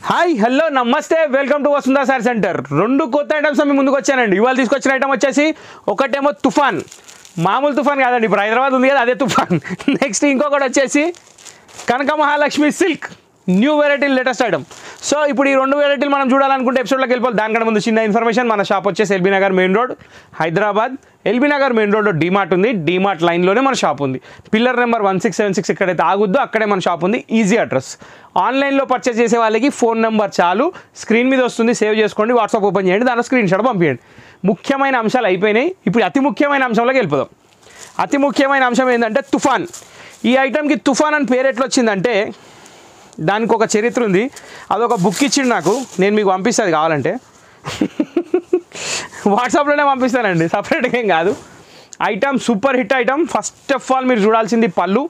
Hi hello నమస్తే welcome to Vasundhara sorry centre. రెండు కొత్త ఐటమ్స్ మీ ముందుకు వచ్చానండి. ఇవాళ తీసుకొచ్చిన ఐటమ్ వచ్చేసి ఒకటేమో తుఫాన్, మామూలు తుఫాన్ కాదండి, ఇప్పుడు హైదరాబాద్ ఉంది కదా అదే తుఫాన్. నెక్స్ట్ ఇంకొకటి వచ్చేసి Kanaka Mahalakshmi silk, new variety latest item. So ఇప్పుడు ఈ రెండు వెరైటీలు మనం చూడాలనుకుంటే ఎపిసోడ్లోకి వెళ్ళిపోవాలి. దానికంటే ముందు చిన్న ఇన్ఫర్మేషన్, మన షాప్ వచ్చేసి LB Nagar main road Hyderabad. LB Nagar main రోడ్లో డీమార్ట్ ఉంది, డీమార్ట్ లైన్లోనే మన షాప్ ఉంది. పిల్లర్ నెంబర్ 1676 ఎక్కడైతే ఆగుద్దో అక్కడే మన షాప్ ఉంది. Easy address. ఆన్లైన్లో పర్చేస్ చేసే వాళ్ళకి ఫోన్ నెంబర్ చాలు, స్క్రీన్ మీద వస్తుంది, సేవ్ చేసుకోండి, వాట్సాప్ ఓపెన్ చేయండి, దాంట్లో స్క్రీన్ షాట్ పంపించండి. ముఖ్యమైన అంశాలు అయిపోయినాయి. ఇప్పుడు అతి ముఖ్యమైన అంశంలోకి వెళ్ళిపోదాం. అతి ముఖ్యమైన అంశం ఏంటంటే తుఫాన్. ఈ ఐటమ్కి తుఫాన్ అని పేరు ఎట్లా వచ్చిందంటే దానికి ఒక చరిత్ర ఉంది. అదొక బుక్ ఇచ్చిండు నాకు, నేను మీకు పంపిస్తుంది కావాలంటే వాట్సాప్లోనే పంపిస్తానండి, సపరేట్గా ఏం కాదు. Item super hit item. First of all మీరు చూడాల్సింది పళ్ళు.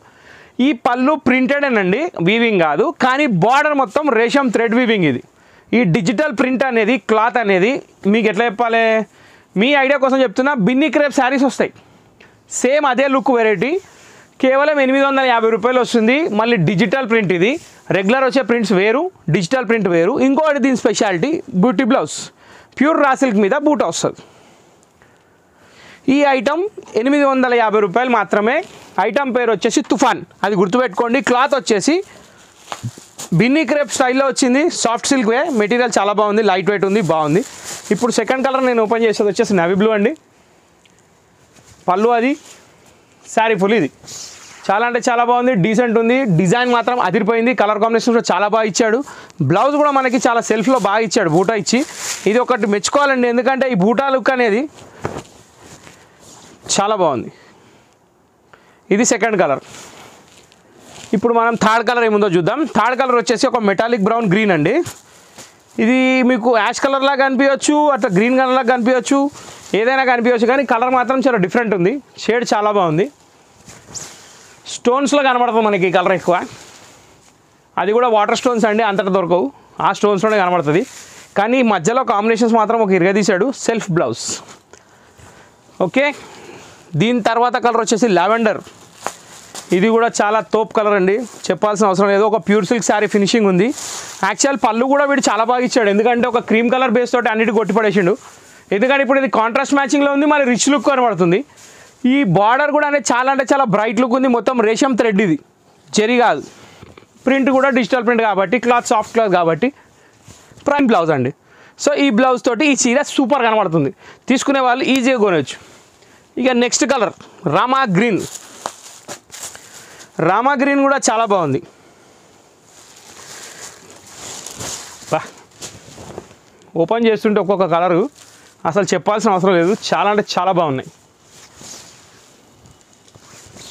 ఈ పళ్ళు ప్రింటెడేనండి, వీవింగ్ కాదు, కానీ బార్డర్ మొత్తం రేషం థ్రెడ్ వీవింగ్. ఇది ఈ డిజిటల్ ప్రింట్ అనేది, క్లాత్ అనేది మీకు ఎట్లా చెప్పాలి, మీ ఐడియా కోసం చెప్తున్నా. బిన్నీ క్రేప్ శారీస్ వస్తాయి, సేమ్ అదే లుక్ వెరైటీ, కేవలం 850 రూపాయలు వస్తుంది. మళ్ళీ డిజిటల్ ప్రింట్. ఇది రెగ్యులర్ వచ్చే ప్రింట్స్ వేరు, డిజిటల్ ప్రింట్ వేరు. ఇంకోటి దీని స్పెషాలిటీ, బూటీ బ్లౌజ్, ప్యూర్ రా సిల్క్ మీద బూట వస్తుంది. ఈ ఐటమ్ 850 రూపాయలు మాత్రమే. ఐటమ్ పేరు వచ్చేసి తుఫాన్, అది గుర్తుపెట్టుకోండి. క్లాత్ వచ్చేసి బిన్నీ క్రేప్ స్టైల్లో వచ్చింది, సాఫ్ట్ సిల్క్ వే. మెటీరియల్ చాలా బాగుంది, లైట్ వెయిట్ ఉంది, బాగుంది. ఇప్పుడు సెకండ్ కలర్ నేను ఓపెన్ చేసేది వచ్చేసి నవీ బ్లూ అండి. పళ్ళు అది, శారీ ఫుల్. ఇది చాలా అంటే చాలా బాగుంది, డీసెంట్ ఉంది. డిజైన్ మాత్రం అదిరిపోయింది, కలర్ కాంబినేషన్ కూడా చాలా బాగా ఇచ్చాడు. బ్లౌజ్ కూడా మనకి చాలా సెల్ఫ్లో బాగా ఇచ్చాడు, బూటా ఇచ్చి. ఇది ఒకటి మెచ్చుకోవాలండి, ఎందుకంటే ఈ బూటా లుక్ అనేది చాలా బాగుంది. ఇది సెకండ్ కలర్. ఇప్పుడు మనం థర్డ్ కలర్ ఏముందో చూద్దాం. థర్డ్ కలర్ వచ్చేసి ఒక మెటాలిక్ బ్రౌన్ గ్రీన్ అండి. ఇది మీకు యాష్ కలర్ లాగా కనిపించవచ్చు, అట్లా గ్రీన్ కలర్ లాగా కనిపించవచ్చు, ఏదైనా కనిపించవచ్చు, కానీ కలర్ మాత్రం చాలా డిఫరెంట్ ఉంది. షేడ్ చాలా బాగుంది. స్టోన్స్లో కనబడుతుంది మనకి ఈ కలర్ ఎక్కువ. అది కూడా వాటర్ స్టోన్స్ అండి, అంతటా దొరకవు, ఆ స్టోన్స్లోనే కనబడుతుంది. కానీ మధ్యలో కాంబినేషన్స్ మాత్రం ఒక ఇరగదీశాడు. Self blouse. ఓకే, దీని తర్వాత కలర్ వచ్చేసి లావెండర్. ఇది కూడా చాలా తోప్ కలర్ అండి, చెప్పాల్సిన అవసరం లేదు. ఒక ప్యూర్ సిల్క్ శారీ ఫినిషింగ్ ఉంది. యాక్చువల్ పళ్ళు కూడా వీడు చాలా బాగా ఇచ్చాడు, ఎందుకంటే ఒక క్రీమ్ కలర్ బేస్ తోటి అన్నిటి కొట్టిపడేసిండు. ఎందుకంటే ఇప్పుడు ఇది కాంట్రాస్ట్ మ్యాచింగ్లో ఉంది, మరి రిచ్ లుక్ కనబడుతుంది. ఈ బార్డర్ కూడా అనేది చాలా అంటే చాలా బ్రైట్ లుక్ ఉంది. మొత్తం రేషం థ్రెడ్, ఇది జెరీ కాదు. ప్రింట్ కూడా డిజిటల్ ప్రింట్ కాబట్టి, క్లాత్ సాఫ్ట్ క్లాత్ కాబట్టి. ప్రైమ్ బ్లౌజ్ అండి. సో ఈ బ్లౌజ్ తోటి ఈ చీర సూపర్ కనబడుతుంది, తీసుకునే వాళ్ళు ఈజీగా కొనవచ్చు. ఇక next colour Rama green. Rama green కూడా చాలా బాగుంది. ఓపెన్ చేస్తుంటే ఒక్కొక్క కలరు అసలు చెప్పాల్సిన అవసరం లేదు, చాలా అంటే చాలా బాగున్నాయి.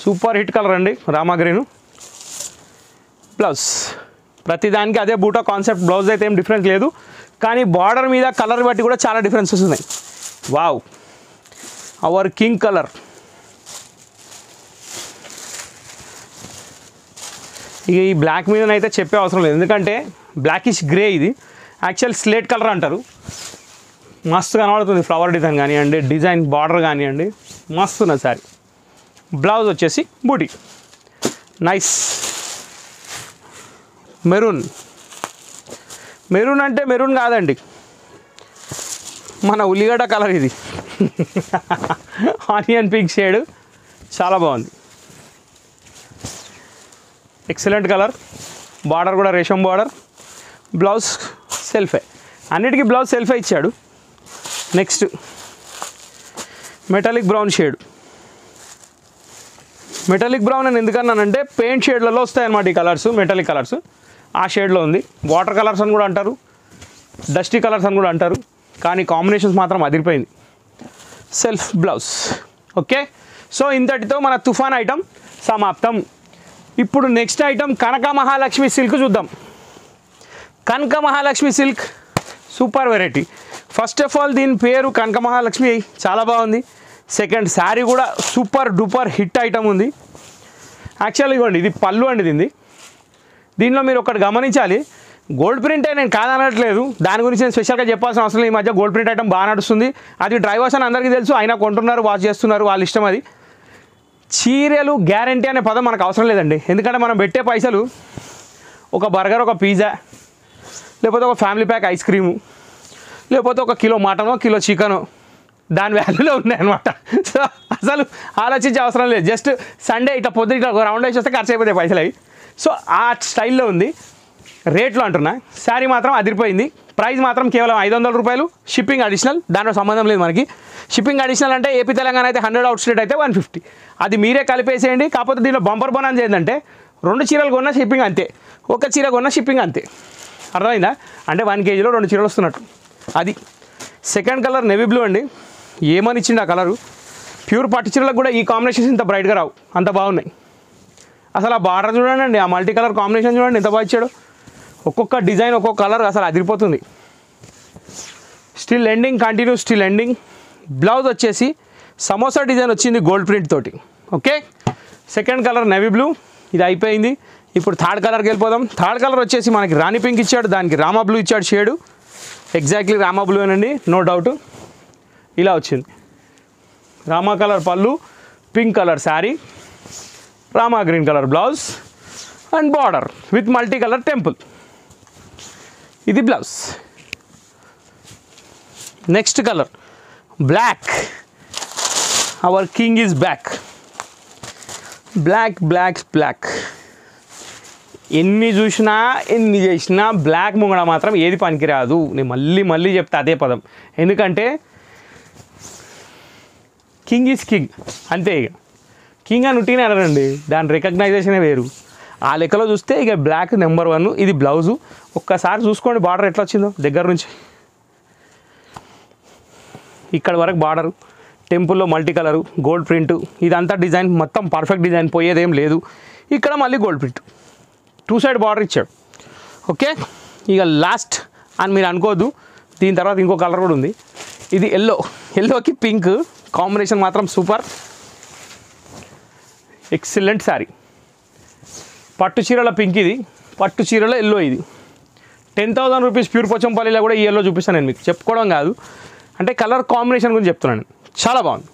సూపర్ హిట్ కలర్ అండి రామా గ్రీను. బ్లౌజ్ ప్రతిదానికి అదే బూటా కాన్సెప్ట్. బ్లౌజ్ అయితే ఏం డిఫరెన్స్ లేదు, కానీ బార్డర్ మీద కలర్ బట్టి కూడా చాలా డిఫరెన్సెస్ ఉన్నాయి. Wow, hour king colour. ఇక ఈ బ్లాక్ మీదనైతే చెప్పే అవసరం లేదు, ఎందుకంటే బ్లాకిష్ గ్రే. ఇది యాక్చువల్ స్లేట్ కలర్ అంటారు. మస్తు కనబడుతుంది, ఫ్లవర్ డిజైన్ కానివ్వండి, డిజైన్ బార్డర్ కానివ్వండి, మస్తు ఉన్నది సారీ. బ్లౌజ్ వచ్చేసి బూటీ, నైస్. మెరూన్. మెరూన్ అంటే మెరూన్ కాదండి, మన ఉల్లిగడ్డ కలర్ ఇది. ఆనియన్ పింక్ షేడ్, చాలా బాగుంది. Excellent colour. బార్డర్ కూడా రేషం బార్డర్. బ్లౌజ్ సెల్ఫే, అన్నిటికీ బ్లౌజ్ సెల్ఫే ఇచ్చాడు. Next metallic brown shade. Metallic brown అని ఎందుకన్నానంటే పెయింట్ షేడ్లలో వస్తాయన్నమాట ఈ కలర్స్, మెటాలిక్ కలర్స్. ఆ షేడ్లో ఉంది. వాటర్ కలర్స్ అని కూడా అంటారు, డస్టీ కలర్స్ అని కూడా అంటారు, కానీ కాంబినేషన్స్ మాత్రం అదిరిపోయింది. Self blouse. ఓకే, సో ఇంతటితో మన తుఫాన్ ఐటమ్ సమాప్తం. ఇప్పుడు next item Kanaka Mahalakshmi silk చూద్దాం. Kanaka Mahalakshmi silk super variety. First of all దీని పేరు కనక మహాలక్ష్మి, చాలా బాగుంది. సెకండ్, శారీ కూడా సూపర్ డూపర్ హిట్ ఐటమ్ ఉంది. యాక్చువల్గా ఇవ్వండి, ఇది పళ్ళు అండి. దీనిలో మీరు ఒకటి గమనించాలి, గోల్డ్ ప్రింటే నేను కాదనట్లేదు, దాని గురించి నేను స్పెషల్గా చెప్పాల్సిన అవసరం లేదు. ఈ మధ్య గోల్డ్ ప్రింట్ ఐటమ్ బాగా నడుస్తుంది, అది డ్రై వాష్ అని అందరికీ తెలుసు, అయినా కొంటున్నారు, వాష్ చేస్తున్నారు, వాళ్ళ ఇష్టం అది. చీరలు గ్యారంటీ అనే పదం మనకు అవసరం లేదండి, ఎందుకంటే మనం పెట్టే పైసలు ఒక బర్గర్, ఒక పిజ్జా, లేకపోతే ఒక ఫ్యామిలీ ప్యాక్ ఐస్ క్రీము, లేకపోతే ఒక కిలో మటనో కిలో చికెనో దాని వాల్యూలో ఉన్నాయన్నమాట. సో అసలు ఆలోచించే అవసరం లేదు. జస్ట్ సండే ఇట్లా పొద్దున ఇట్లా రౌండ్ వేసి వస్తే ఖర్చు అయిపోతాయి పైసలు అవి. సో ఆ స్టైల్లో ఉంది. రేట్లో అంటున్నా, శారీ మాత్రం అదిరిపోయింది. ప్రైస్ మాత్రం కేవలం 500 రూపాయలు, షిప్పింగ్ అడిషనల్, దాంట్లో సంబంధం లేదు మనకి. షిప్పింగ్ అడిషనల్ అంటే ఏపీ తెలంగాణ అయితే 100, అవుట్ స్టేట్ అయితే 150. అది మీరే కలిపేసేయండి. కాకపోతే దీంట్లో బంపర్ బోనస్ ఏంటంటే 2 చీరలు కొన్నా షిప్పింగ్ అంతే, ఒక చీర కొన్నా షిప్పింగ్ అంతే. అర్థమైందా? అంటే 1 kgలో 2 చీరలు వస్తున్నట్టు. అది సెకండ్ కలర్ నెవీ బ్లూ అండి. ఏమని ఇచ్చిండు ఆ కలరు. ప్యూర్ పట్టు చీరలకు కూడా ఈ కాంబినేషన్స్ ఇంత బ్రైట్గా రావు, అంత బాగున్నాయి. అసలు ఆ బార్డర్ చూడండి, ఆ మల్టీ కలర్ కాంబినేషన్ చూడండి ఎంత బాగా ఇచ్చాడు. ఒక్కొక్క డిజైన్ ఒక్కొక్క కలర్ అసలు అదిరిపోతుంది. Still ending, continue still ending. Blouse వచ్చేసి సమోసా డిజైన్ వచ్చింది గోల్డ్ ప్రింట్ తోటి. Okay, second colour navy blue, ఇది అయిపోయింది. ఇప్పుడు థర్డ్ కలర్కి వెళ్ళిపోదాం. థర్డ్ కలర్ వచ్చేసి మనకి రాణి పింక్ ఇచ్చాడు, దానికి రామా బ్లూ ఇచ్చాడు షేడు. ఎగ్జాక్ట్లీ రామా బ్లూ అనండి, నో డౌట్. ఇలా వచ్చింది రామా కలర్ పళ్ళు, pink colour sari, rama green colour blouse and border with multi colour temple. ఇది blouse. Next colour black. Our king is back. Black black black. ఎన్ని చూసినా ఎన్ని చేసినా బ్లాక్ ముంగడ మాత్రం ఏది పనికిరాదు. నేను మళ్ళీ చెప్తా అదే పదం. ఎందుకంటే కింగ్ ఈజ్ కింగ్ అంతే. ఇక కింగ్ అని ఉట్టినే అనరండి, దాని రికగ్నైజేషనే వేరు. ఆ లెక్కలో చూస్తే ఇక బ్లాక్ నెంబర్ 1. ఇది బ్లౌజు. ఒక్కసారి చూసుకోండి బార్డర్ ఎట్లా వచ్చిందో దగ్గర నుంచి. ఇక్కడ వరకు బార్డరు, టెంపుల్లో మల్టీ కలరు, గోల్డ్ ప్రింట్, ఇదంతా డిజైన్ మొత్తం పర్ఫెక్ట్ డిజైన్, పోయేదేం లేదు. ఇక్కడ మళ్ళీ గోల్డ్ ప్రింట్, 2 సైడ్ బార్డర్ ఇచ్చాడు. ఓకే, ఇక లాస్ట్ అని మీరు అనుకోవద్దు, దీని తర్వాత ఇంకో కలర్ కూడా ఉంది. ఇది ఎల్లోకి పింక్ కాంబినేషన్ మాత్రం సూపర్, ఎక్సలెంట్ శారీ. పట్టు చీరల పింక్ ఇది, పట్టు చీరల ఎల్లో ఇది. 10,000 రూపీస్ ప్యూర్ పోచంపల్లిలో కూడా ఈ ఎల్లో చూపిస్తాను నేను మీకు, చెప్పుకోవడం కాదు, అంటే కలర్ కాంబినేషన్ గురించి చెప్తున్నాను. చాలా బాగుంది.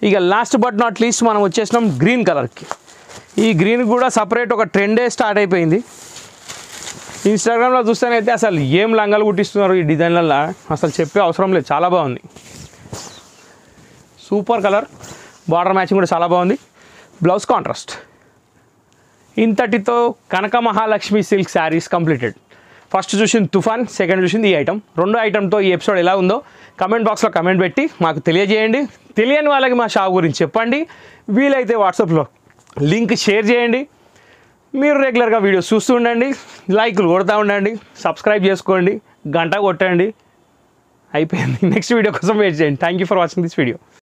ఇక లాస్ట్ బట్ నాట్ లీస్ట్ మనం వచ్చేసినాం గ్రీన్ కలర్కి. ఈ గ్రీన్ కూడా సపరేట్ ఒక ట్రెండే స్టార్ట్ అయిపోయింది. ఇన్స్టాగ్రామ్లో చూస్తేనైతే అసలు ఏం లంగాలు కుట్టిస్తున్నారు ఈ డిజైన్లలో, అసలు చెప్పే అవసరం లేదు. చాలా బాగుంది, సూపర్ కలర్. బార్డర్ మ్యాచింగ్ కూడా చాలా బాగుంది. Blouse contrast. ఇంతటితో Kanaka Mahalakshmi silk saris completed. First చూసింది తుఫాన్, సెకండ్ చూసింది ఈ ఐటమ్. 2 ఐటమ్తో ఈ ఎపిసోడ్ ఎలా ఉందో కమెంట్ బాక్స్లో కమెంట్ పెట్టి మాకు తెలియజేయండి. తెలియని వాళ్ళకి మా షాప్ గురించి చెప్పండి. వీలైతే వాట్సాప్లో లింక్ షేర్ చేయండి. మీరు రెగ్యులర్గా వీడియోస్ చూస్తూ ఉండండి, లైక్లు కొడుతూ ఉండండి, సబ్స్క్రైబ్ చేసుకోండి, గంట కొట్టండి. అయిపోయింది. నెక్స్ట్ వీడియో కోసం వెయిట్ చేయండి. Thank you for watching this video.